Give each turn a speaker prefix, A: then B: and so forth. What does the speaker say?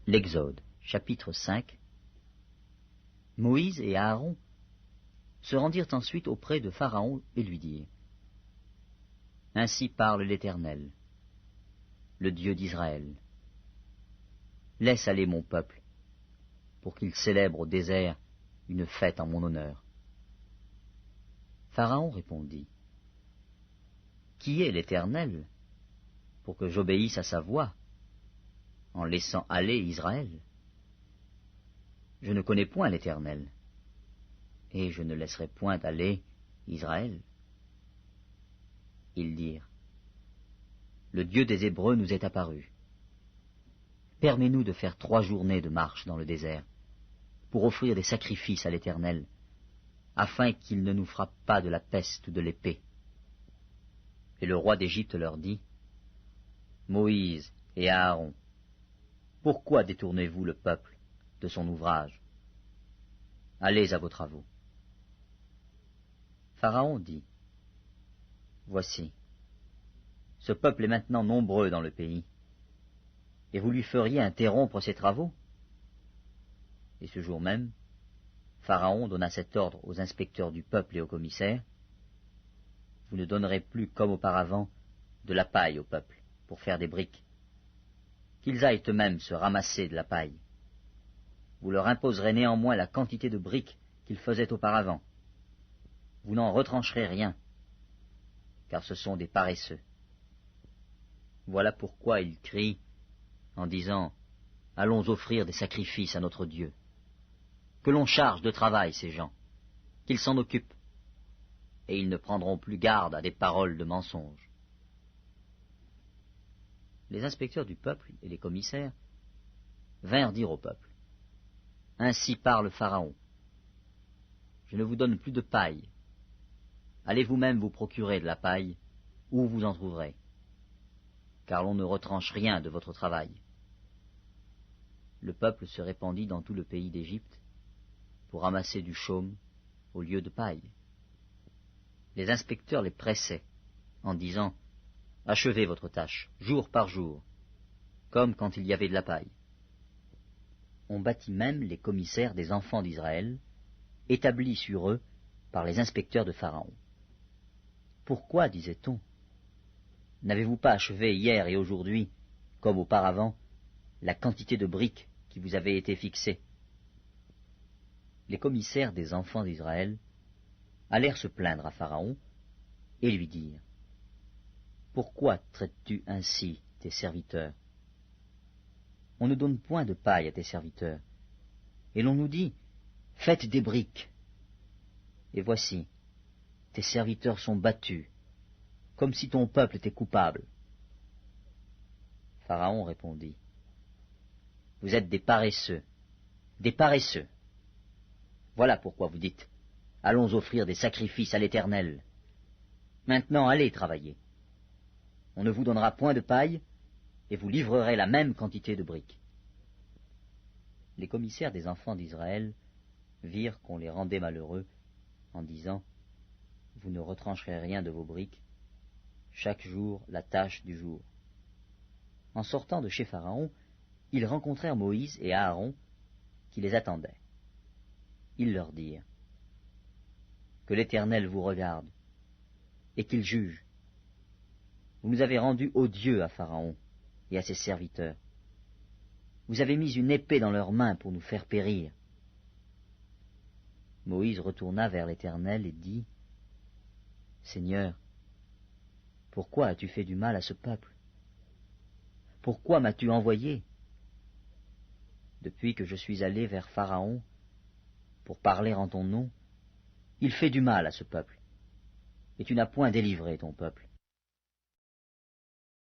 A: L'Exode, chapitre 5. Moïse et Aaron se rendirent ensuite auprès de Pharaon et lui dirent : Ainsi parle l'Éternel, le Dieu d'Israël. Laisse aller mon peuple, pour qu'il célèbre au désert une fête en mon honneur. Pharaon répondit : Qui est l'Éternel, pour que j'obéisse à sa voix, en laissant aller Israël? Je ne connais point l'Éternel, et je ne laisserai point aller Israël. Ils dirent : Le Dieu des Hébreux nous est apparu. Permets-nous de faire 3 journées de marche dans le désert, pour offrir des sacrifices à l'Éternel, afin qu'il ne nous frappe pas de la peste ou de l'épée. Et le roi d'Égypte leur dit : Moïse et Aaron, pourquoi détournez-vous le peuple de son ouvrage? Allez à vos travaux. Pharaon dit : Voici, ce peuple est maintenant nombreux dans le pays, et vous lui feriez interrompre ses travaux? Et ce jour même, Pharaon donna cet ordre aux inspecteurs du peuple et aux commissaires : Vous ne donnerez plus, comme auparavant, de la paille au peuple pour faire des briques. Qu'ils aillent eux-mêmes se ramasser de la paille. Vous leur imposerez néanmoins la quantité de briques qu'ils faisaient auparavant. Vous n'en retrancherez rien, car ce sont des paresseux. Voilà pourquoi ils crient en disant : Allons offrir des sacrifices à notre Dieu. Que l'on charge de travail ces gens, qu'ils s'en occupent, et ils ne prendront plus garde à des paroles de mensonge. Les inspecteurs du peuple et les commissaires vinrent dire au peuple : Ainsi parle Pharaon. Je ne vous donne plus de paille. Allez vous-même vous procurer de la paille, où vous en trouverez, car l'on ne retranche rien de votre travail. Le peuple se répandit dans tout le pays d'Égypte pour ramasser du chaume au lieu de paille. Les inspecteurs les pressaient en disant : Achevez votre tâche, jour par jour, comme quand il y avait de la paille. On bâtit même les commissaires des enfants d'Israël, établis sur eux par les inspecteurs de Pharaon. Pourquoi, disait-on, n'avez-vous pas achevé hier et aujourd'hui, comme auparavant, la quantité de briques qui vous avait été fixée? Les commissaires des enfants d'Israël allèrent se plaindre à Pharaon et lui dirent : Pourquoi traites-tu ainsi tes serviteurs? On ne donne point de paille à tes serviteurs, et l'on nous dit : Faites des briques. Et voici, tes serviteurs sont battus, comme si ton peuple était coupable. Pharaon répondit : Vous êtes des paresseux, des paresseux. Voilà pourquoi vous dites : Allons offrir des sacrifices à l'Éternel. Maintenant allez travailler. On ne vous donnera point de paille, et vous livrerez la même quantité de briques. Les commissaires des enfants d'Israël virent qu'on les rendait malheureux, en disant : Vous ne retrancherez rien de vos briques, chaque jour la tâche du jour. En sortant de chez Pharaon, ils rencontrèrent Moïse et Aaron, qui les attendaient. Ils leur dirent : Que l'Éternel vous regarde, et qu'il juge. Vous nous avez rendus odieux à Pharaon et à ses serviteurs. Vous avez mis une épée dans leurs mains pour nous faire périr. Moïse retourna vers l'Éternel et dit : Seigneur, pourquoi as-tu fait du mal à ce peuple? Pourquoi m'as-tu envoyé? Depuis que je suis allé vers Pharaon pour parler en ton nom, il fait du mal à ce peuple, et tu n'as point délivré ton peuple.